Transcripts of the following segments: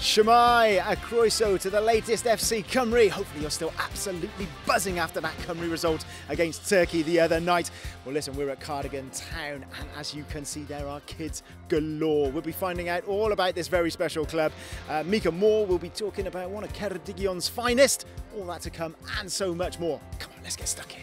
Shwmae, a croeso to the latest FC Cymru. Hopefully you're still absolutely buzzing after that Cymru result against Turkey the other night. Well listen, we're at Ceredigion town and as you can see there are kids galore. We'll be finding out all about this very special club. Mika Moore will be talking about one of Ceredigion's finest. All that to come and so much more. Come on, let's get stuck in.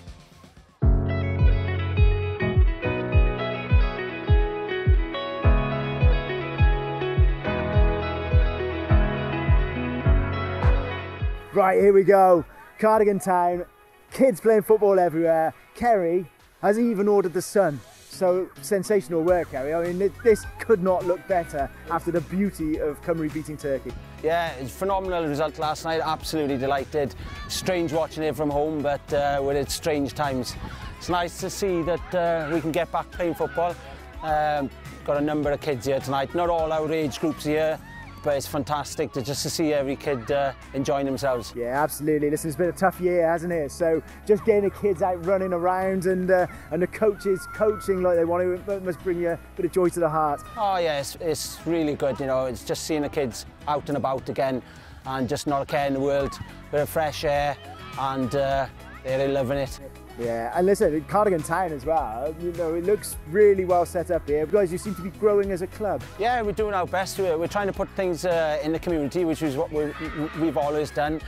Right, here we go. Ceredigion town, kids playing football everywhere. Kerry has even ordered the sun. So sensational work, Kerry. I mean, this could not look better after the beauty of Cymru beating Turkey. Yeah, it's a phenomenal result last night. Absolutely delighted. Strange watching it from home, but with its strange times. It's nice to see that we can get back playing football. Got a number of kids here tonight. Not all our age groups here, but it's fantastic just to see every kid enjoying themselves. Yeah, absolutely. Listen, it's been a tough year, hasn't it? So just getting the kids out running around and the coaches coaching like they want to must bring you a bit of joy to the heart. Oh yeah, it's really good, you know. It's just seeing the kids out and about again and just not a care in the world, bit of fresh air, and they're loving it. Yeah, and listen, Ceredigion town as well, you know, it looks really well set up here. Guys, you seem to be growing as a club. Yeah, we're doing our best. We're trying to put things in the community, which is what we've always done.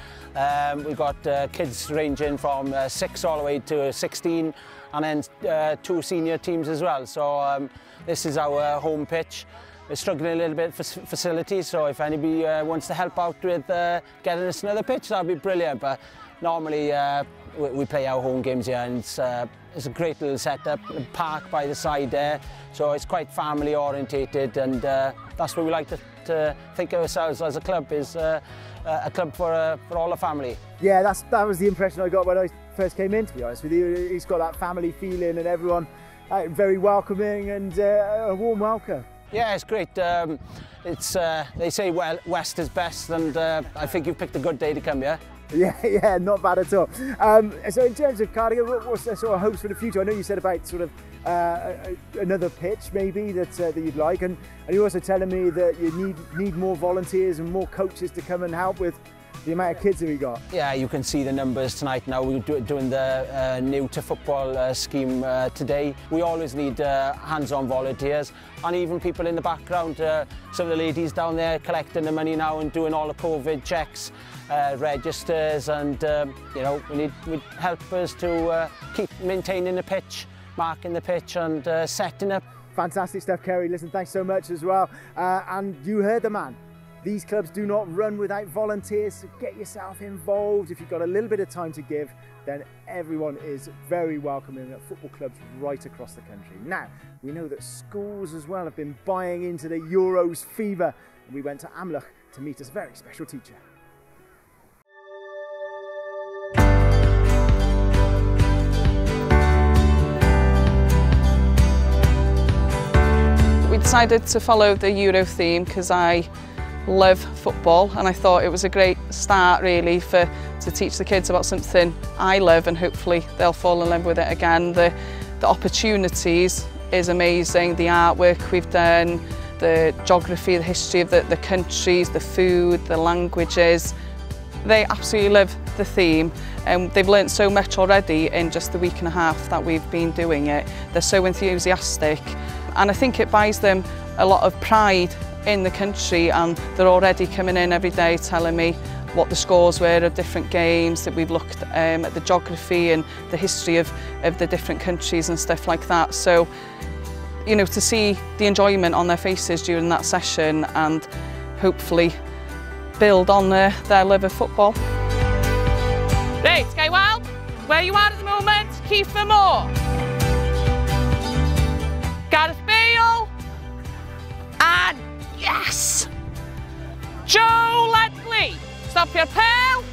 We've got kids ranging from 6 all the way to 16, and then 2 senior teams as well. So this is our home pitch. We're struggling a little bit for facilities, so if anybody wants to help out with getting us another pitch, that'd be brilliant. But normally, we play our home games here, and it's a great little setup, a park by the side there, so it's quite family orientated, and that's what we like to think of ourselves as a club, is a club for all the family. Yeah, that was the impression I got when I first came in, to be honest with you. He's got that family feeling and everyone very welcoming and a warm welcome. Yeah, it's great. They say, well, West is best, and I think you've picked a good day to come here. Yeah, not bad at all. So in terms of Ceredigion, what's the sort of hopes for the future? I know you said about sort of another pitch maybe that you'd like, and you're also telling me that you need more volunteers and more coaches to come and help with the amount of kids that we got. Yeah, you can see the numbers tonight now. We're doing the new to football scheme today. We always need hands-on volunteers and even people in the background. Some of the ladies down there collecting the money now and doing all the COVID checks, registers, and you know, we need helpers to keep maintaining the pitch, marking the pitch, and setting up. Fantastic stuff, Kerry. Listen, thanks so much as well. And you heard the man. These clubs do not run without volunteers, so get yourself involved. If you've got a little bit of time to give, then everyone is very welcoming at football clubs right across the country. Now, we know that schools as well have been buying into the Euros fever. And we went to Amlwch to meet a very special teacher. We decided to follow the Euro theme because I love football, and I thought it was a great start really to teach the kids about something I love, and hopefully they'll fall in love with it again. The opportunities is amazing, the artwork we've done, the geography, the history of the countries, the food, the languages. They absolutely love the theme, and they've learnt so much already in just the week and a half that we've been doing it. They're so enthusiastic, and I think it buys them a lot of pride in the country, and they're already coming in every day telling me what the scores were of different games, that we've looked at the geography and the history of the different countries and stuff like that. So, you know, to see the enjoyment on their faces during that session and hopefully build on their love of football. Right, Sky Wild, where you are at the moment, Keith for more. Gareth Bale, and yes! Joe Ledley, stop your pal.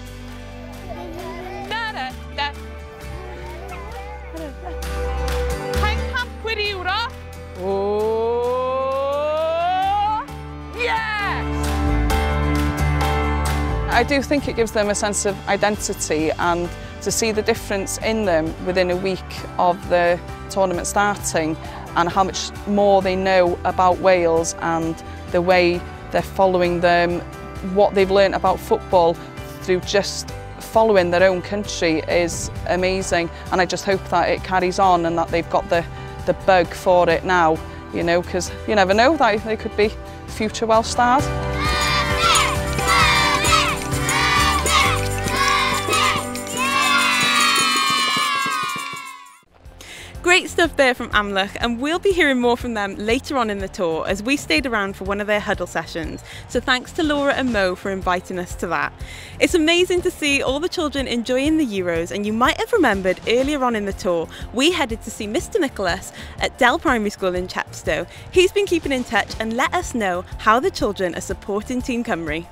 Camp Gwiriwro. Oh, yes! I do think it gives them a sense of identity, and to see the difference in them within a week of the tournament starting, and how much more they know about Wales and the way they're following them, what they've learnt about football through just following their own country is amazing, and I just hope that it carries on and that they've got the bug for it now, you know, because you never know, that they could be future Welsh stars. Great stuff there from Amlwch, and we'll be hearing more from them later on in the tour as we stayed around for one of their huddle sessions. So thanks to Laura and Mo for inviting us to that. It's amazing to see all the children enjoying the Euros, and you might have remembered earlier on in the tour we headed to see Mr Nicholas at Dell Primary School in Chepstow. He's been keeping in touch and let us know how the children are supporting Team Cymru.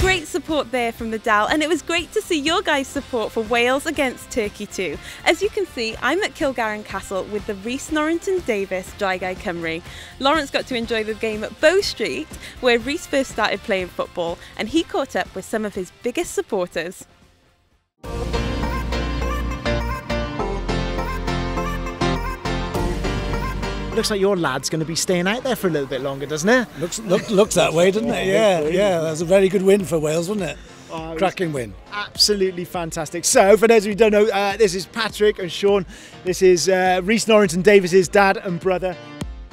Great support there from the Dal, and it was great to see your guys' support for Wales against Turkey too. As you can see, I'm at Kilgarran Castle with the Rhys Norrington Davies Dry Guy Cymru. Lawrence got to enjoy the game at Bow Street, where Rhys first started playing football, and he caught up with some of his biggest supporters. Looks like your lad's going to be staying out there for a little bit longer, doesn't it? Looks that way, doesn't it? Yeah, that's a very good win for Wales, wasn't it? Cracking win. Absolutely fantastic. So, for those who don't know, this is Patrick and Sean. This is Rhys Norrington Davies' dad and brother.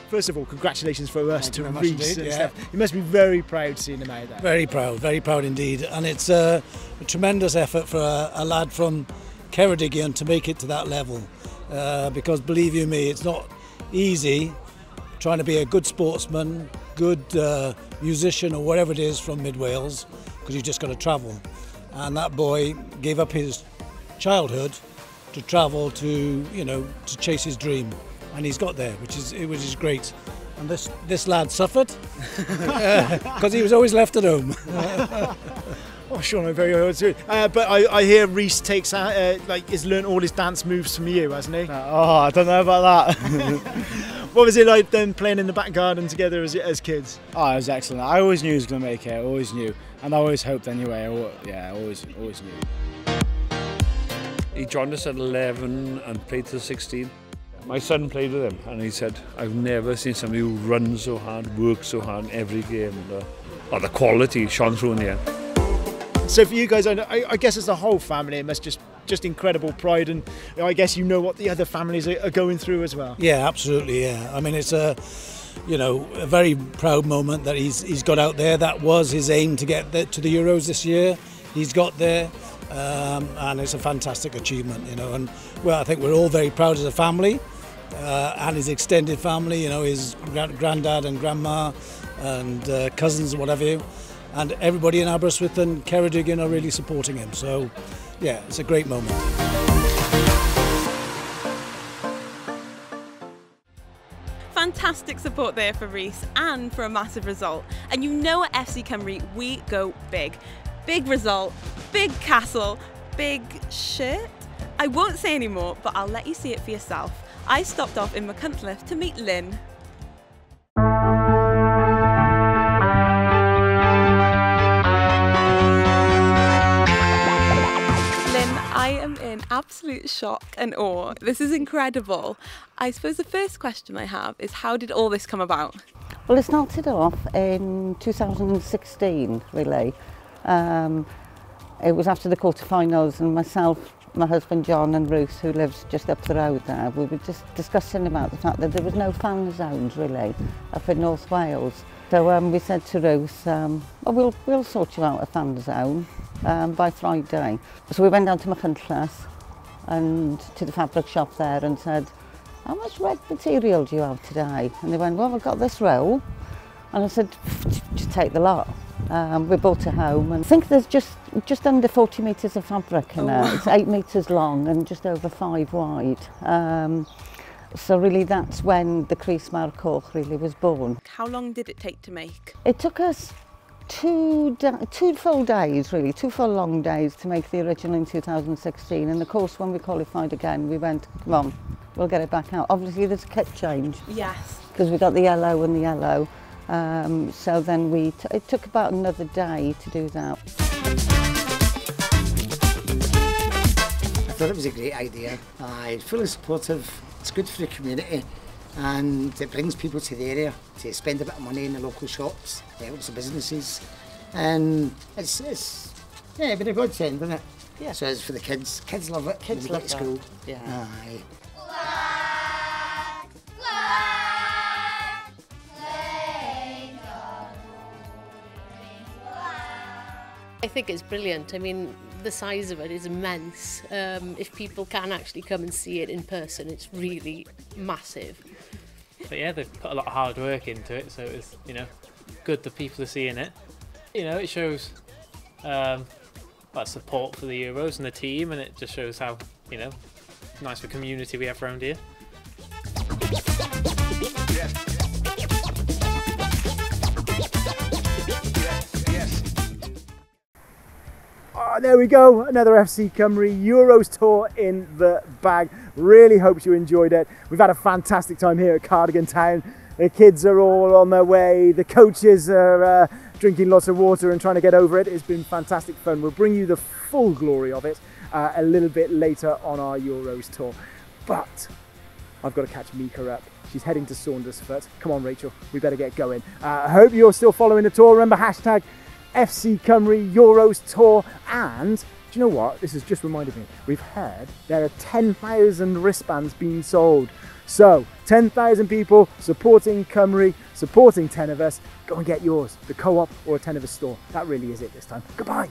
First of all, congratulations for us to Rhys and stuff. You must be very proud seeing him out there. Very proud indeed. And it's a tremendous effort for a lad from Ceredigion to make it to that level. Because believe you me, it's not easy trying to be a good sportsman, good musician or whatever it is from mid Wales, because you've just got to travel. And that boy gave up his childhood to travel to to chase his dream, and he's got there, which is great. And this lad suffered because he was always left at home. Oh, Sean, I'm very hard to. But I hear Rhys takes has learnt all his dance moves from you, hasn't he? Oh, I don't know about that. What was it like then playing in the back garden together as kids? Oh, it was excellent. I always knew he was going to make it. I always knew, and I always hoped anyway. I always knew. He joined us at 11 and played till 16. My son played with him, and he said, "I've never seen somebody who runs so hard, works so hard in every game." The quality shone through in the end. So for you guys, I guess as a whole family, it must just incredible pride, and I guess you know what the other families are going through as well. Yeah, absolutely. Yeah, I mean it's a very proud moment that he's got out there. That was his aim to get to the Euros this year. He's got there, and it's a fantastic achievement. And well, I think we're all very proud as a family, and his extended family. His granddad and grandma, and cousins and whatever. And everybody in Aberystwyth and Ceredigion are really supporting him. So, yeah, it's a great moment. Fantastic support there for Rhys and for a massive result. And you know at FC Cymru, we go big. Big result, big castle, big shirt. I won't say any more, but I'll let you see it for yourself. I stopped off in Machynlleth to meet Lynn. I am in absolute shock and awe. This is incredible. I suppose the first question I have is, how did all this come about? Well, it started off in 2016, really. It was after the quarterfinals, and myself, my husband John and Ruth, who lives just up the road there, we were just discussing about the fact that there was no fan zones really up in North Wales. So we said to Ruth, well, we'll sort you out a fan zone by Friday. So we went down to Machynlleth and to the fabric shop there and said, how much red material do you have today? And they went, well, I've got this roll. And I said, just take the lot. We brought it home, and I think there's just under 40 metres of fabric in there. It's 8 metres long and just over 5 wide. So really that's when the Crys Mawr Coch really was born. How long did it take to make? It took us two full days, really, 2 full long days to make the original in 2016. And of course when we qualified again, we went, come on, we'll get it back out. Obviously there's a kit change. Yes. Because we got the yellow and the yellow. So then it took about another day to do that. thought it was a great idea. Fully supportive, it's good for the community and it brings people to the area to spend a bit of money in the local shops, it helps the businesses and it's yeah, been a godsend, isn't it? Yeah. So it's for the kids. Kids love it. Kids love school. Yeah. Aye. I think it's brilliant. I mean, the size of it is immense. If people can actually come and see it in person, it's really massive. But yeah, they've put a lot of hard work into it, so it's, you know, good that people are seeing it. You know, it shows that support for the Euros and the team, and it just shows how, you know, nice of a community we have around here. Oh, there we go, another FC Cymru Euros tour in the bag. Really hope you enjoyed it. We've had a fantastic time here at Cardigan Town. The kids are all on their way. The coaches are drinking lots of water and trying to get over it. It's been fantastic fun. We'll bring you the full glory of it a little bit later on our Euros tour. But I've got to catch Mika up. She's heading to Saundersfoot. Come on, Rachel, we better get going. I hope you're still following the tour. Remember, hashtag FC Cymru Euros tour. And do you know what? This has just reminded me. We've heard there are 10,000 wristbands being sold. So 10,000 people supporting Cymru, supporting 10 of us. Go and get yours, the Co-op or a 10 of us store. That really is it this time. Goodbye.